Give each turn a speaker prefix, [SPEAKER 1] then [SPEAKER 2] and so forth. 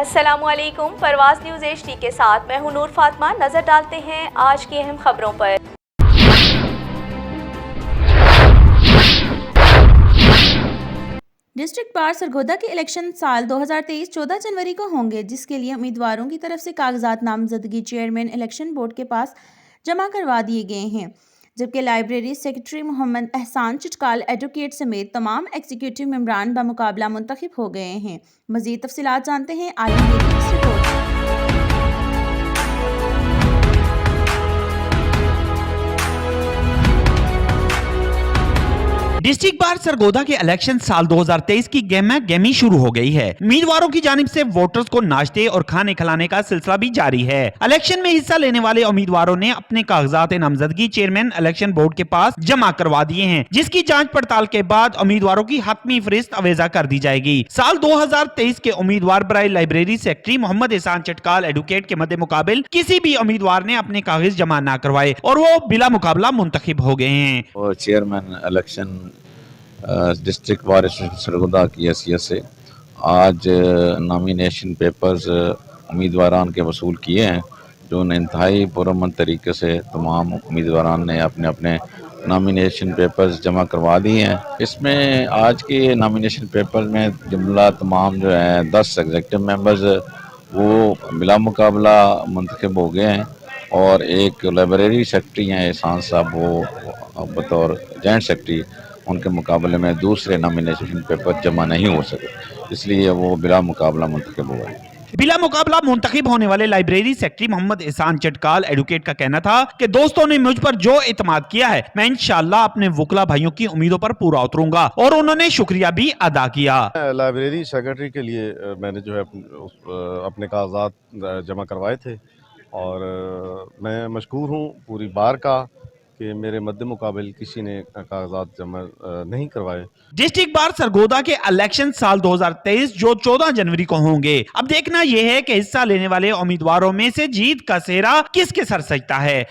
[SPEAKER 1] السلام علیکم، پرواز نیوز HD کے ساتھ میں ہوں نور فاطمہ۔ نظر ڈالتے ہیں آج کی اہم خبروں پر۔
[SPEAKER 2] ڈسٹرکٹ بار سرگودا کے الیکشن سال 2023 14 جنوری کو ہوں گے، جس کے لیے امیدواروں کی طرف سے کاغذات نامزدگی چیئرمین الیکشن بورڈ کے پاس جمع کروا دیے گئے ہیں، جبکہ لائبریری سیکرٹری محمد احسان چٹکال ایڈوکیٹ سمیت تمام ایگزیکٹو ممبران بمقابلہ منتخب ہو گئے ہیں۔ مزید تفصیلات جانتے ہیں عالم گیر کی اس رپورٹ میں۔
[SPEAKER 3] ڈسٹرکٹ بار سرگودا کے الیکشن سال 2023 کی گیمی شروع ہو گئی ہے۔ امیدواروں کی جانب سے ووٹرز کو ناشتے اور کھانے کھلانے کا سلسلہ بھی جاری ہے۔ الیکشن میں حصہ لینے والے امیدواروں نے اپنے کاغذات نامزدگی چیئرمین الیکشن بورڈ کے پاس جمع کروا دیے ہیں، جس کی جانچ پڑتال کے بعد امیدواروں کی حتمی فہرست اویزا کر دی جائے گی۔ سال 2023 کے امیدوار برائے لائبریری سیکرٹری محمد احسان چٹکال ایڈوکیٹ کے مد مقابل کسی بھی امیدوار نے اپنے کاغذ جمع نہ کروائے اور وہ بلا مقابلہ منتخب ہو گئے ہیں۔
[SPEAKER 4] Chairman election district bar association Sargodha کی حیثیت سے آج نامینیشن پیپرز امیدواران کے وصول کیے ہیں، جو انتہائی پرامن طریقے سے تمام امیدواران نے اپنے اپنے نامینیشن پیپرز جمع کروا دیے ہیں۔ اس میں آج کے نامینیشن پیپر میں جملہ تمام جو ہیں 10 ایگزیکٹو ممبرز وہ بلا مقابلہ منتخب ہو گئے ہیں، اور ایک لائبریری سیکرٹری ہیں احسان صاحب، وہ بطور جوائنٹ سیکرٹری ان کے مقابلے میں دوسرے نامینیشن پیپر جمع نہیں ہو سکے، اس لیے وہ بلا مقابلہ منتخب ہوئے۔
[SPEAKER 3] بلا مقابلہ منتخب ہونے والے لائبریری سیکرٹری محمد احسان چٹکال ایڈوکیٹ کا کہنا تھا کہ دوستوں نے مجھ پر جو اعتماد کیا ہے، میں انشاءاللہ اپنے وکلا بھائیوں کی امیدوں پر پورا اتروں گا، اور انہوں نے شکریہ بھی ادا کیا۔
[SPEAKER 5] لائبریری سیکرٹری کے لیے میں نے جو ہے اپنے کاغذات جمع کروائے تھے، اور میں مشکور ہوں پوری بار کا کہ میرے مد مقابل کسی نے کاغذات جمع نہیں کروائے۔
[SPEAKER 3] ڈسٹرکٹ بار سرگودا کے الیکشن سال 2023 جو 14 جنوری کو ہوں گے، اب دیکھنا یہ ہے کہ حصہ لینے والے امیدواروں میں سے جیت کا سہرا کس کے سر سجتا ہے۔